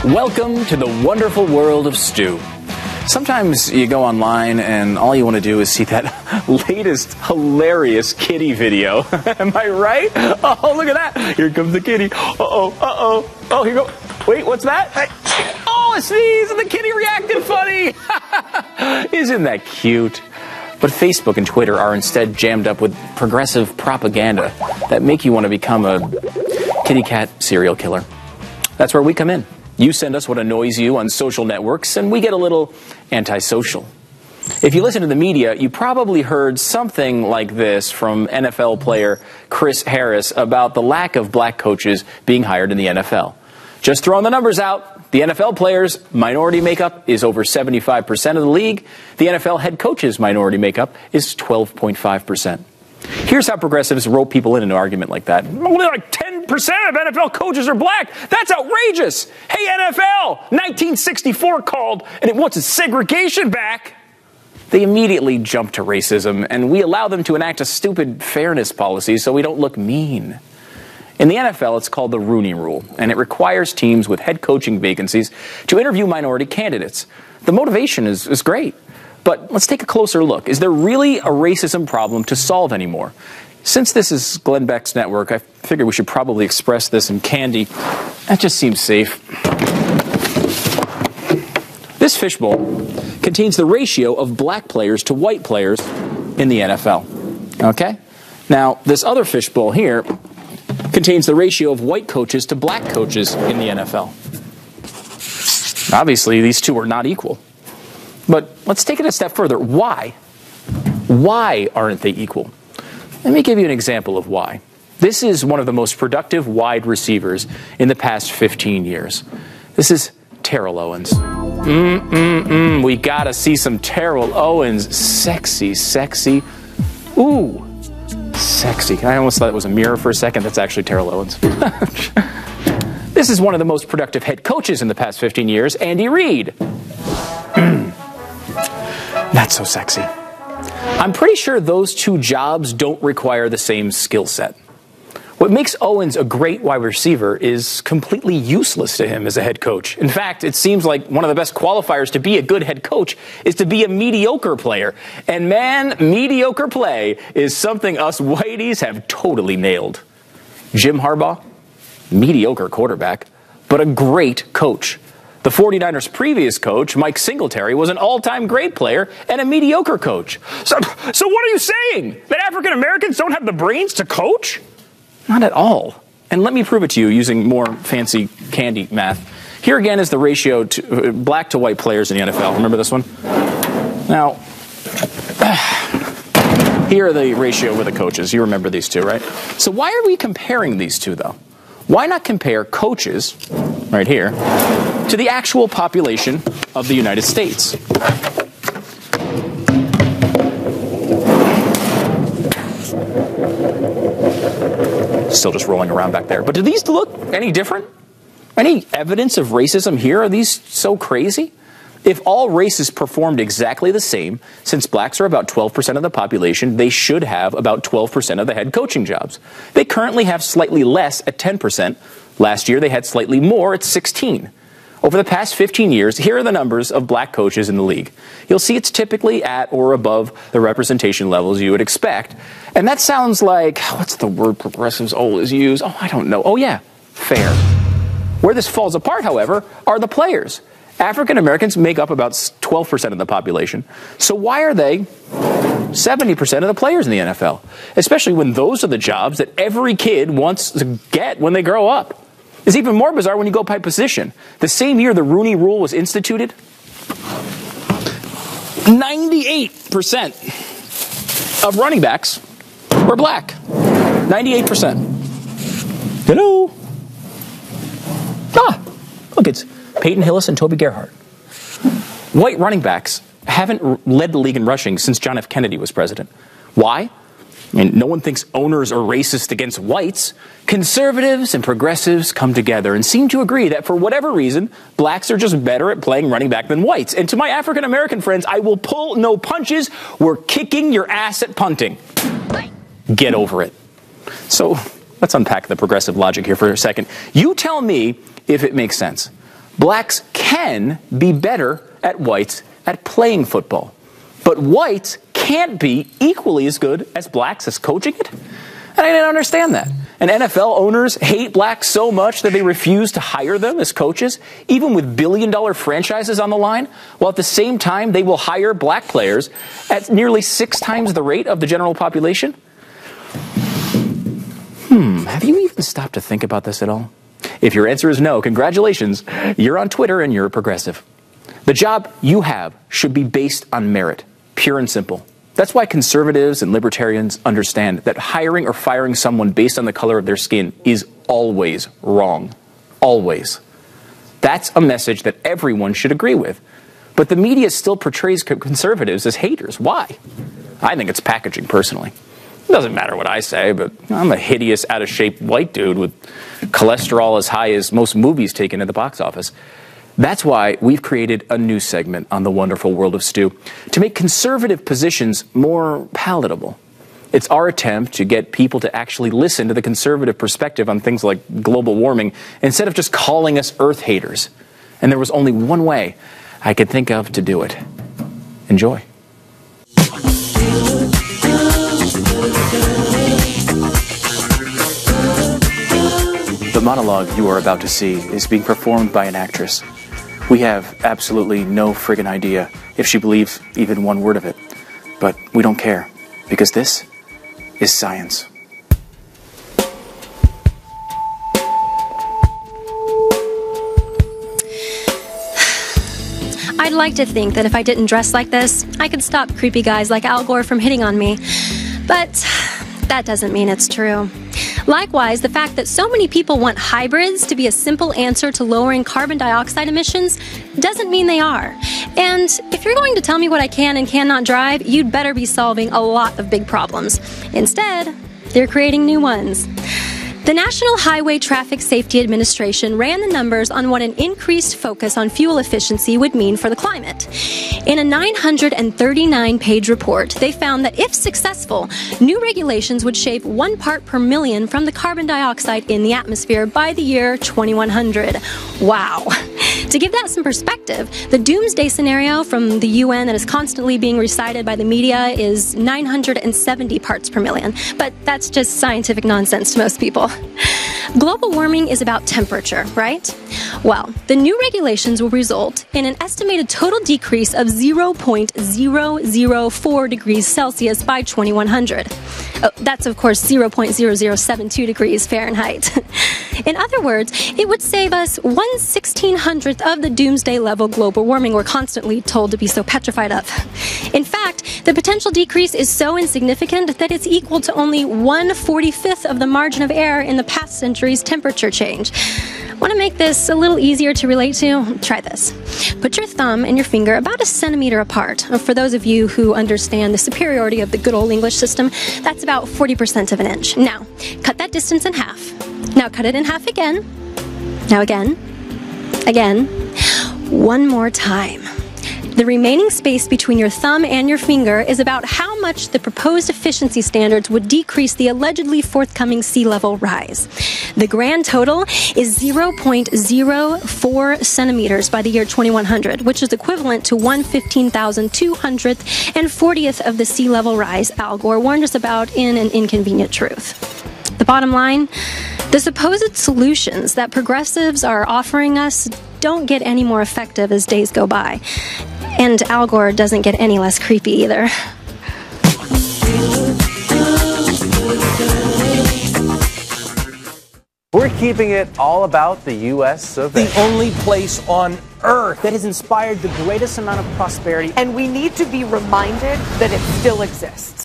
Welcome to the wonderful world of Stu. Sometimes you go online and all you want to do is see that latest hilarious kitty video. Am I right? Oh, look at that. Here comes the kitty. Uh-oh, uh-oh. Oh, here you go. Wait, what's that? Oh, a sneeze and the kitty reacted funny. Isn't that cute? But Facebook and Twitter are instead jammed up with progressive propaganda that make you want to become a kitty cat serial killer. That's where we come in. You send us what annoys you on social networks, and we get a little antisocial. If you listen to the media, you probably heard something like this from NFL player Chris Harris about the lack of black coaches being hired in the NFL. Just throwing the numbers out, the NFL players' minority makeup is over 75% of the league. The NFL head coaches' minority makeup is 12.5%. Here's how progressives rope people in an argument like that. Only like 10% of NFL coaches are black. That's outrageous. Hey, NFL, 1964 called, and it wants its segregation back. They immediately jump to racism, and we allow them to enact a stupid fairness policy so we don't look mean. In the NFL, it's called the Rooney Rule, and it requires teams with head coaching vacancies to interview minority candidates. The motivation is great. But let's take a closer look. Is there really a racism problem to solve anymore? Since this is Glenn Beck's network, I figured we should probably express this in candy. That just seems safe. This fishbowl contains the ratio of black players to white players in the NFL. Okay? Now, this other fishbowl here contains the ratio of white coaches to black coaches in the NFL. Obviously, these two are not equal. But let's take it a step further. Why? Why aren't they equal? Let me give you an example of why. This is one of the most productive wide receivers in the past 15 years. This is Terrell Owens. We gotta see some Terrell Owens. Sexy, sexy. Ooh, sexy. I almost thought it was a mirror for a second. That's actually Terrell Owens. This is one of the most productive head coaches in the past 15 years, Andy Reid. Not so sexy. I'm pretty sure those two jobs don't require the same skill set. What makes Owens a great wide receiver is completely useless to him as a head coach. In fact, it seems like one of the best qualifiers to be a good head coach is to be a mediocre player. And man, mediocre play is something us whiteys have totally nailed. Jim Harbaugh, mediocre quarterback, but a great coach. The 49ers' previous coach, Mike Singletary, was an all-time great player and a mediocre coach. So what are you saying? That African Americans don't have the brains to coach? Not at all. And let me prove it to you using more fancy candy math. Here again is the ratio to black to white players in the NFL. Remember this one? Now, here are the ratio with the coaches. You remember these two, right? So why are we comparing these two, though? Why not compare coaches, right here, to the actual population of the United States? Still just rolling around back there. But do these look any different? Any evidence of racism here? Are these so crazy? If all races performed exactly the same, since blacks are about 12% of the population, they should have about 12% of the head coaching jobs. They currently have slightly less at 10%. Last year, they had slightly more at 16%. Over the past 15 years, here are the numbers of black coaches in the league. You'll see it's typically at or above the representation levels you would expect. And that sounds like, what's the word progressives always use? Oh, I don't know. Oh, yeah, fair. Where this falls apart, however, are the players. African Americans make up about 12% of the population. So why are they 70% of the players in the NFL? Especially when those are the jobs that every kid wants to get when they grow up. It's even more bizarre when you go by position. The same year the Rooney Rule was instituted, 98% of running backs were black. 98%. Hello? Look, it's Peyton Hillis and Toby Gerhart. White running backs haven't led the league in rushing since John F. Kennedy was president. Why? I mean, no one thinks owners are racist against whites. Conservatives and progressives come together and seem to agree that for whatever reason, blacks are just better at playing running back than whites. And to my African American friends, I will pull no punches. We're kicking your ass at punting. Get over it. So let's unpack the progressive logic here for a second. You tell me if it makes sense. Blacks can be better at whites at playing football, but whites can't be equally as good as blacks as coaching it? And I didn't understand that. And NFL owners hate blacks so much that they refuse to hire them as coaches, even with billion-dollar franchises on the line, while at the same time they will hire black players at nearly 6 times the rate of the general population. Have you even stopped to think about this at all? If your answer is no, congratulations, you're on Twitter and you're a progressive. The job you have should be based on merit, pure and simple. That's why conservatives and libertarians understand that hiring or firing someone based on the color of their skin is always wrong. Always. That's a message that everyone should agree with. But the media still portrays conservatives as haters. Why? I think it's packaging, personally. It doesn't matter what I say, but I'm a hideous, out-of-shape white dude with cholesterol as high as most movies taken at the box office. That's why we've created a new segment on The Wonderful World of Stu to make conservative positions more palatable. It's our attempt to get people to actually listen to the conservative perspective on things like global warming instead of just calling us Earth haters. And there was only one way I could think of to do it. Enjoy. The monologue you are about to see is being performed by an actress. We have absolutely no friggin' idea if she believes even one word of it. But we don't care, because this is science. I'd like to think that if I didn't dress like this, I could stop creepy guys like Al Gore from hitting on me. But that doesn't mean it's true. Likewise, the fact that so many people want hybrids to be a simple answer to lowering carbon dioxide emissions doesn't mean they are. And if you're going to tell me what I can and cannot drive, you'd better be solving a lot of big problems. Instead, they're creating new ones. The National Highway Traffic Safety Administration ran the numbers on what an increased focus on fuel efficiency would mean for the climate. In a 939-page report, they found that if successful, new regulations would shave 1 part per million from the carbon dioxide in the atmosphere by the year 2100. Wow. To give that some perspective, the doomsday scenario from the UN that is constantly being recited by the media is 970 parts per million. But that's just scientific nonsense to most people. Global warming is about temperature, right? Well, the new regulations will result in an estimated total decrease of 0.004 degrees Celsius by 2100. Oh, that's, of course, 0.0072 degrees Fahrenheit. In other words, it would save us 1/1600th of the doomsday level global warming we're constantly told to be so petrified of. In fact, the potential decrease is so insignificant that it's equal to only 1/45th of the margin of error in the past century's temperature change. Want to make this a little easier to relate to? Try this. Put your thumb and your finger about a centimeter apart. For those of you who understand the superiority of the good old English system, that's about 40% of an inch. Now, cut that distance in half. Now cut it in half again. Now again. Again. One more time. The remaining space between your thumb and your finger is about how much the proposed efficiency standards would decrease the allegedly forthcoming sea level rise. The grand total is 0.04 centimeters by the year 2100, which is equivalent to 1/15,240th of the sea level rise Al Gore warned us about in An Inconvenient Truth. The bottom line, the supposed solutions that progressives are offering us don't get any more effective as days go by. And Al Gore doesn't get any less creepy either. We're keeping it all about the U.S. of A. The only place on Earth that has inspired the greatest amount of prosperity. And we need to be reminded that it still exists.